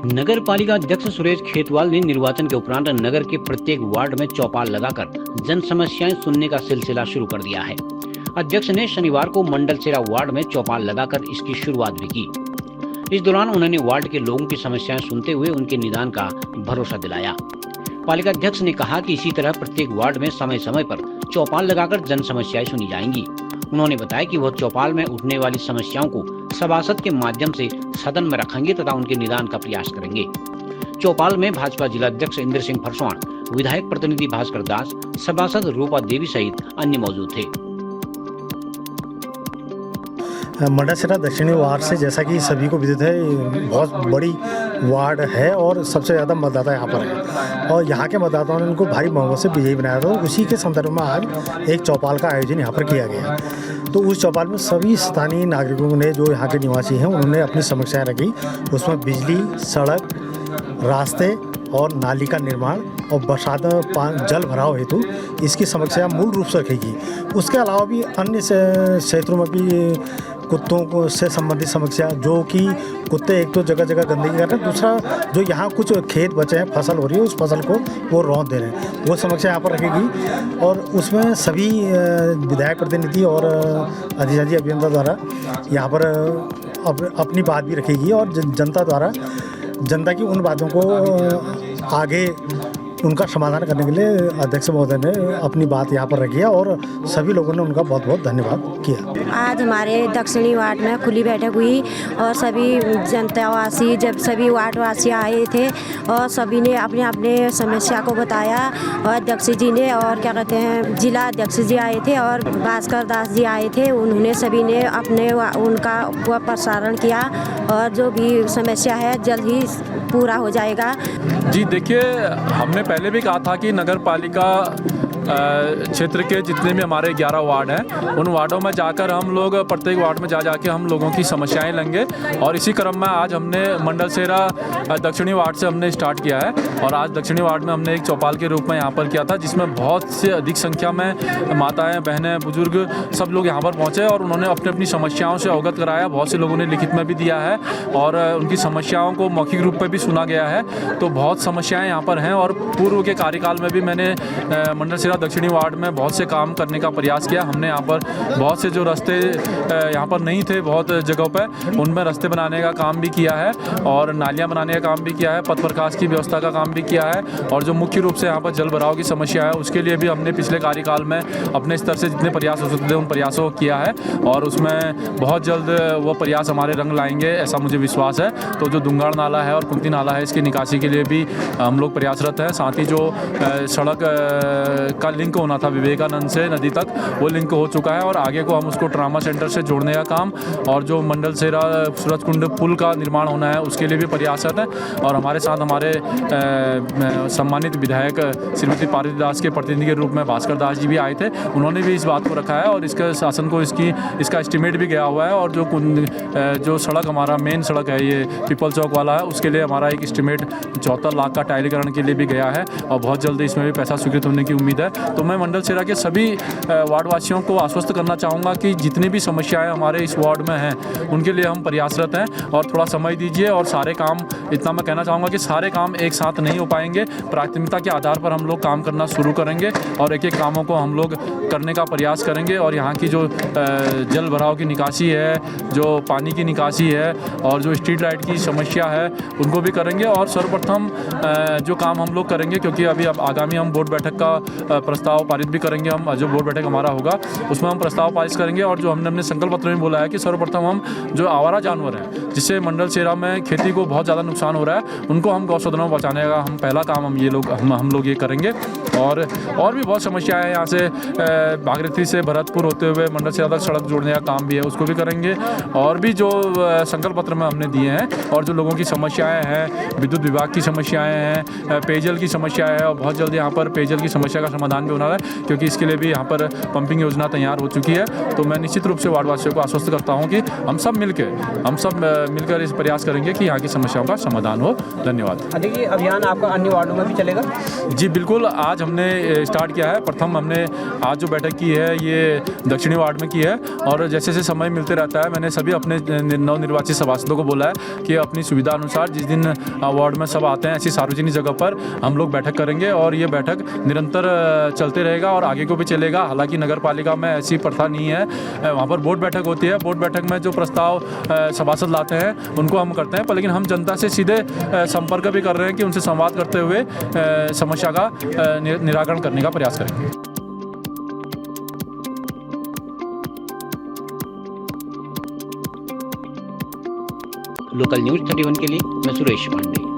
नगर पालिका अध्यक्ष सुरेश खेतवाल ने निर्वाचन के उपरांत नगर के प्रत्येक वार्ड में चौपाल लगाकर जन समस्याएं सुनने का सिलसिला शुरू कर दिया है। अध्यक्ष ने शनिवार को मंडलसेरा वार्ड में चौपाल लगाकर इसकी शुरुआत भी की। इस दौरान उन्होंने वार्ड के लोगों की समस्याएं सुनते हुए उनके निदान का भरोसा दिलाया। पालिका अध्यक्ष ने कहा कि इसी तरह प्रत्येक वार्ड में समय समय पर चौपाल लगाकर जन समस्याएं सुनी जाएंगी। उन्होंने बताया कि वह चौपाल में उठने वाली समस्याओं को सभासद के माध्यम से सदन में रखेंगे तथा उनके निदान का प्रयास करेंगे। चौपाल में भाजपा जिलाध्यक्ष इंद्र सिंह फरसवाण, विधायक प्रतिनिधि भास्कर दास, सभासद रूपा देवी सहित अन्य मौजूद थे। मंडलसेरा दक्षिणी वार्ड से जैसा कि सभी को विदित है, बहुत बड़ी वार्ड है और सबसे ज़्यादा मतदाता यहाँ पर है और यहाँ के मतदाताओं ने उनको भारी बहुमत से विजयी बनाया था। उसी के संदर्भ में आज एक चौपाल का आयोजन यहाँ पर किया गया। तो उस चौपाल में सभी स्थानीय नागरिकों ने, जो यहाँ के निवासी हैं, उन्होंने अपनी समस्याएं रखी। उसमें बिजली, सड़क, रास्ते और नाली का निर्माण और बरसात में जल भराव हेतु इसकी समस्या मूल रूप से रखेगी। उसके अलावा भी अन्य क्षेत्रों में भी कुत्तों को से संबंधित समस्या, जो कि कुत्ते एक तो जगह जगह गंदगी कर रहे हैं, दूसरा जो यहाँ कुछ खेत बचे हैं, फसल हो रही है, उस फसल को वो रौंद दे रहे हैं, वो समस्या यहाँ पर रखेगी। और उसमें सभी विधायक प्रतिनिधि और अधिशासी अभियंता द्वारा यहाँ पर अपनी बात भी रखेगी और जनता द्वारा जनता की उन बातों को आगे उनका समाधान करने के लिए अध्यक्ष महोदय ने अपनी बात यहाँ पर रखी है और सभी लोगों ने उनका बहुत बहुत धन्यवाद किया। आज हमारे दक्षिणी वार्ड में खुली बैठक हुई और सभी जनतावासी, जब सभी वार्डवासी आए थे और सभी ने अपने अपने समस्या को बताया और अध्यक्ष जी ने, और क्या कहते हैं, जिला अध्यक्ष जी आए थे और भास्कर दास जी आए थे। उन्होंने सभी ने अपने उनका प्रसारण किया और जो भी समस्या है जल्द ही पूरा हो जाएगा। जी देखिए, हमने पहले भी कहा था कि नगर पालिका क्षेत्र के जितने भी हमारे 11 वार्ड हैं, उन वार्डों में जाकर हम लोग प्रत्येक वार्ड में जाके हम लोगों की समस्याएं लेंगे और इसी क्रम में आज हमने मंडलसेरा दक्षिणी वार्ड से हमने स्टार्ट किया है और आज दक्षिणी वार्ड में हमने एक चौपाल के रूप में यहाँ पर किया था, जिसमें बहुत से अधिक संख्या में माताएं, बहनें, बुजुर्ग सब लोग यहाँ पर पहुँचे और उन्होंने अपनी अपनी समस्याओं से अवगत कराया। बहुत से लोगों ने लिखित में भी दिया है और उनकी समस्याओं को मौखिक रूप में भी सुना गया है। तो बहुत समस्याएँ यहाँ पर हैं और पूर्व के कार्यकाल में भी मैंने मंडलसेरा दक्षिणी वार्ड में बहुत से काम करने का प्रयास किया। हमने यहाँ पर बहुत से जो रास्ते यहाँ पर नहीं थे, बहुत जगहों पर उनमें रास्ते बनाने का काम भी किया है और नालियाँ बनाने का काम भी किया है, पथ प्रकाश की व्यवस्था का काम भी किया है और जो मुख्य रूप से यहाँ पर जल भराव की समस्या है उसके लिए भी हमने पिछले कार्यकाल में अपने स्तर से जितने प्रयास हो सकते थे उन प्रयासों को किया है और उसमें बहुत जल्द वो प्रयास हमारे रंग लाएंगे, ऐसा मुझे विश्वास है। तो जो दुंगाड़ नाला है और कुंती नाला है, इसकी निकासी के लिए भी हम लोग प्रयासरत हैं। साथ ही जो सड़क का लिंक होना था विवेकानंद से नदी तक, वो लिंक हो चुका है और आगे को हम उसको ट्रामा सेंटर से जोड़ने का काम और जो मंडलसेरा सूरजकुंड पुल का निर्माण होना है उसके लिए भी प्रयासरत है। और हमारे साथ हमारे सम्मानित विधायक श्रीमती पार्वती दास के प्रतिनिधि के रूप में भास्कर दास जी भी आए थे, उन्होंने भी इस बात को रखा है और इसके शासन को इसका एस्टिमेट भी गया हुआ है और जो सड़क हमारा मेन सड़क है, ये पीपल चौक वाला है, उसके लिए हमारा एक एस्टिमेट 74 लाख का टाइलीकरण के लिए भी गया है और बहुत जल्दी इसमें भी पैसा स्वीकृत होने की उम्मीद है। तो मैं मंडलसेरा के सभी वार्डवासियों को आश्वस्त करना चाहूँगा कि जितनी भी समस्याएं हमारे इस वार्ड में हैं उनके लिए हम प्रयासरत हैं और थोड़ा समय दीजिए और सारे काम, इतना मैं कहना चाहूँगा कि सारे काम एक साथ नहीं हो पाएंगे, प्राथमिकता के आधार पर हम लोग काम करना शुरू करेंगे और एक एक कामों को हम लोग करने का प्रयास करेंगे और यहाँ की जो जल भराव की निकासी है, जो पानी की निकासी है और जो स्ट्रीट लाइट की समस्या है उनको भी करेंगे। और सर्वप्रथम जो काम हम लोग करेंगे, क्योंकि अभी अब आगामी हम बोर्ड बैठक का प्रस्ताव पारित भी करेंगे, हम जो बोर्ड बैठक हमारा होगा उसमें हम प्रस्ताव पारित करेंगे और जो हमने अपने संकल्प पत्र में बोला है कि सर्वप्रथम हम जो आवारा जानवर हैं जिससे मंडलसेरा में खेती को बहुत ज़्यादा नुकसान हो रहा है, उनको हम गौसदनों में बचाने का हम पहला काम हम लोग ये करेंगे। और भी बहुत समस्याएं हैं, यहाँ से भागीरथी से भरतपुर होते हुए मंडलसेरा तक सड़क जोड़ने का काम भी है, उसको भी करेंगे। और भी जो संकल्प पत्र में हमने दिए हैं और जो लोगों की समस्याएं हैं, विद्युत विभाग की समस्याएं हैं, पेयजल की समस्या है और बहुत जल्दी यहाँ पर पेयजल की समस्या का समाधान समाधान भी होना है, क्योंकि इसके लिए भी यहाँ पर पंपिंग योजना तैयार हो चुकी है। तो मैं निश्चित रूप से वार्डवासियों को आश्वस्त करता हूँ कि हम सब मिलकर इस प्रयास करेंगे कि यहाँ की समस्याओं का समाधान हो। धन्यवाद। देखिए, अभियान आपका अन्य वार्डों में भी चलेगा? जी बिल्कुल, आज हमने स्टार्ट किया है। प्रथम हमने आज जो बैठक की है ये दक्षिणी वार्ड में की है, और जैसे जैसे समय मिलते रहता है मैंने सभी अपने नवनिर्वाचित सभासदों को बोला है कि अपनी सुविधा अनुसार जिस दिन वार्ड में सब आते हैं ऐसी सार्वजनिक जगह पर हम लोग बैठक करेंगे, और ये बैठक निरंतर चलते रहेगा और आगे को भी चलेगा। हालांकि नगर पालिका में ऐसी प्रथा नहीं है, वहाँ पर बोर्ड बैठक होती है। बोर्ड बैठक में जो प्रस्ताव सभासद लाते हैं उनको हम करते हैं, पर लेकिन हम जनता से सीधे संपर्क भी कर रहे हैं कि उनसे संवाद करते हुए समस्या का निराकरण करने का प्रयास करेंगे। लोकल न्यूज़ 31 के लिए मैं सुरेश पांडे।